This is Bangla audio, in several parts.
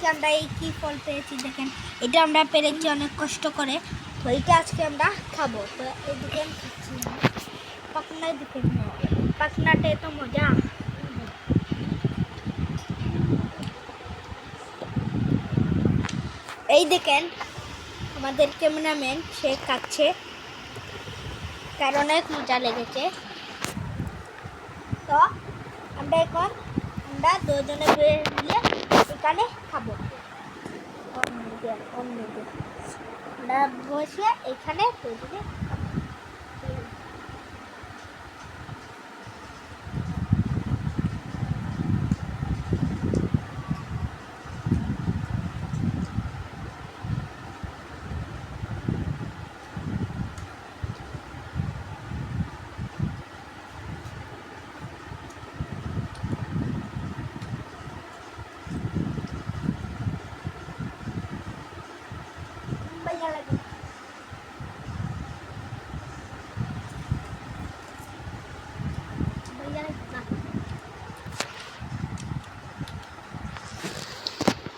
আজকে আমরা এই কি ফল পেয়েছি দেখেন, এটা আমরা পেরেছি অনেক কষ্ট করে। তো এটা আজকে আমরা খাবো। তো এই দেখেন খাচ্ছি, পাখনায় দেখেন, পাখনাটা এত মজা। এই দেখেন আমাদের ক্যামেরাম্যান সে খাচ্ছে, তার অনেক মজা লেগেছে। তো আমরা দুজনে মিলে এখানে খাবো। আমরা বসে এখানে দুজনে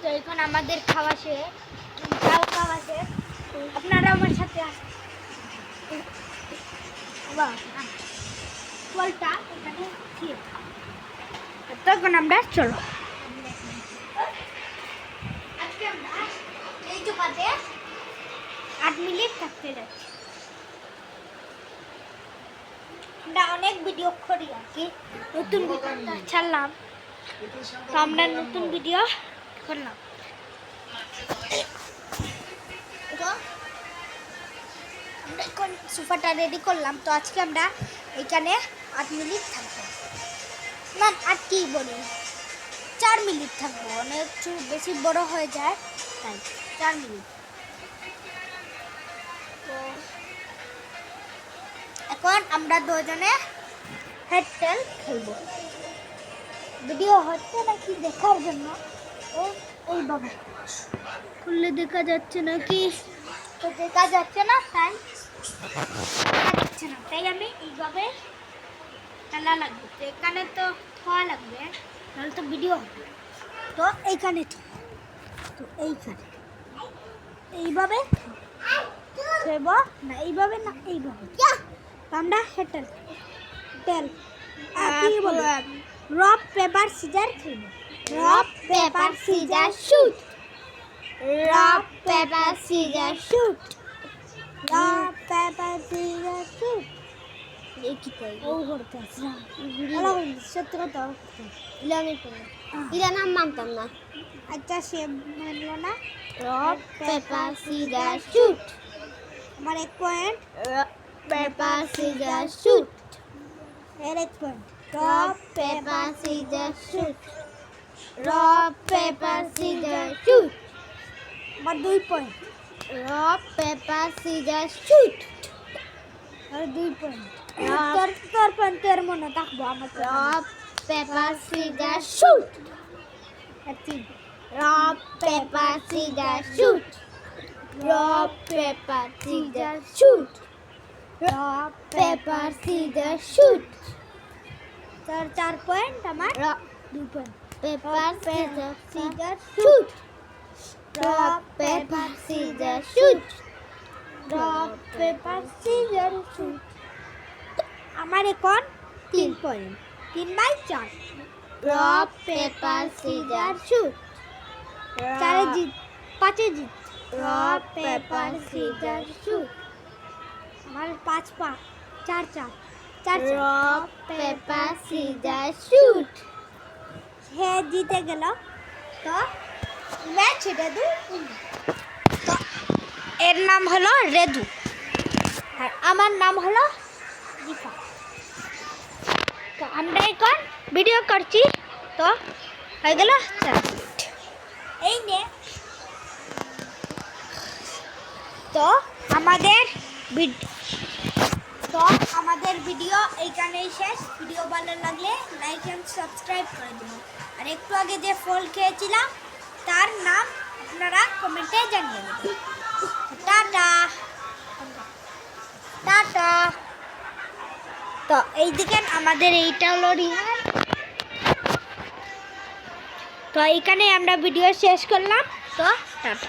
তো এখন আমাদের খাওয়া শেষ, আপনারা আমার সাথে ফলটা এখানে খেয়ে তখন আমরা চলো আজকে আমরা এই দোকানে 8 মিনিট থাকতে যাচ্ছি। আমরা অনেক ভিডিও করি আর কি, নতুন ভিডিও ছাড়লাম, তো আমরা নতুন ভিডিও করলাম। তো আমরা এখন সোফাটা রেডি করলাম। তো আজকে আমরা এখানে 8 মিনিট থাকবো, না 8 কি বলি 4 মিনিট থাকবো, অনেক একটু বেশি বড় হয়ে যায় তাই 4 মিনিট। তো এখন আমরা দুজনে হেডটেল খেলবো। ভিডিও হচ্ছে নাকি দেখার জন্য এইভাবে খুললে দেখা যাচ্ছে নাকি, তো দেখা যাচ্ছে না তাই আমি এইভাবে খেলা লাগবে। তো এখানে তো খাওয়া লাগবে, নাহলে তো ভিডিও হবে। তো এইখানে তো এইখানে এইভাবে খেলব, না এইভাবে না এইভাবে। তো আমরা হেটেল কি বলবো, রক পেপার সিজার খেলবো। Rock paper scissor shoot, rock paper scissor shoot, rock paper scissor shoot. এই কি কই ও করতে আছে না, সত্যি কথা ইলা নাম মানতাম না। আচ্ছা সে মানলো না। রক পেপার সিজার শুট, আমার 1 point. Rock paper scissor shoot, এর 1 point. Rock paper scissor shoot, rock paper scissor shoot, আমার 2 point. Rock paper scissor shoot, আর 2 পয়েন্ট। তোর পয়েন্টের মনে থাকবো আমার। Rock paper scissor shoot, rock paper scissor shoot, rock paper scissor shoot, rock paper scissor shoot. তোর 4 পয়েন্ট, আমার 2 point. Paper scissor shoot, rock paper scissor shoot, rock paper scissor shoot. আমার এখন 3 point, 3/4। Rock paper scissor shoot, 4 জিত 5 জিত। রক পেপার সিজার শুট, আমার 5 4 রক পেপার সিজার শুট। হে জিতে গেল। তো ম্যাচ রেদু, তো এর নাম হলো রেদু আর আমার নাম হলো দীপা। তো আমরা এখন ভিডিও করছি, তো হয়ে গেল 4 মিনিট। এই নে, তো আমাদের ভিডিও এইখানেই শেষ। ভিডিও ভালো লাগলে লাইক এন্ড সাবস্ক্রাইব করে দেবেন। আর একটু আগে যে ফল খেয়েছিলাম তার নাম আপনারা কমেন্টে জানিয়ে দেবেন। Tata tata. তো এই দিকে আমাদের এইটা হলো রিহান। তো এইখানে আমরা ভিডিও শেষ করলাম। তো টাটা।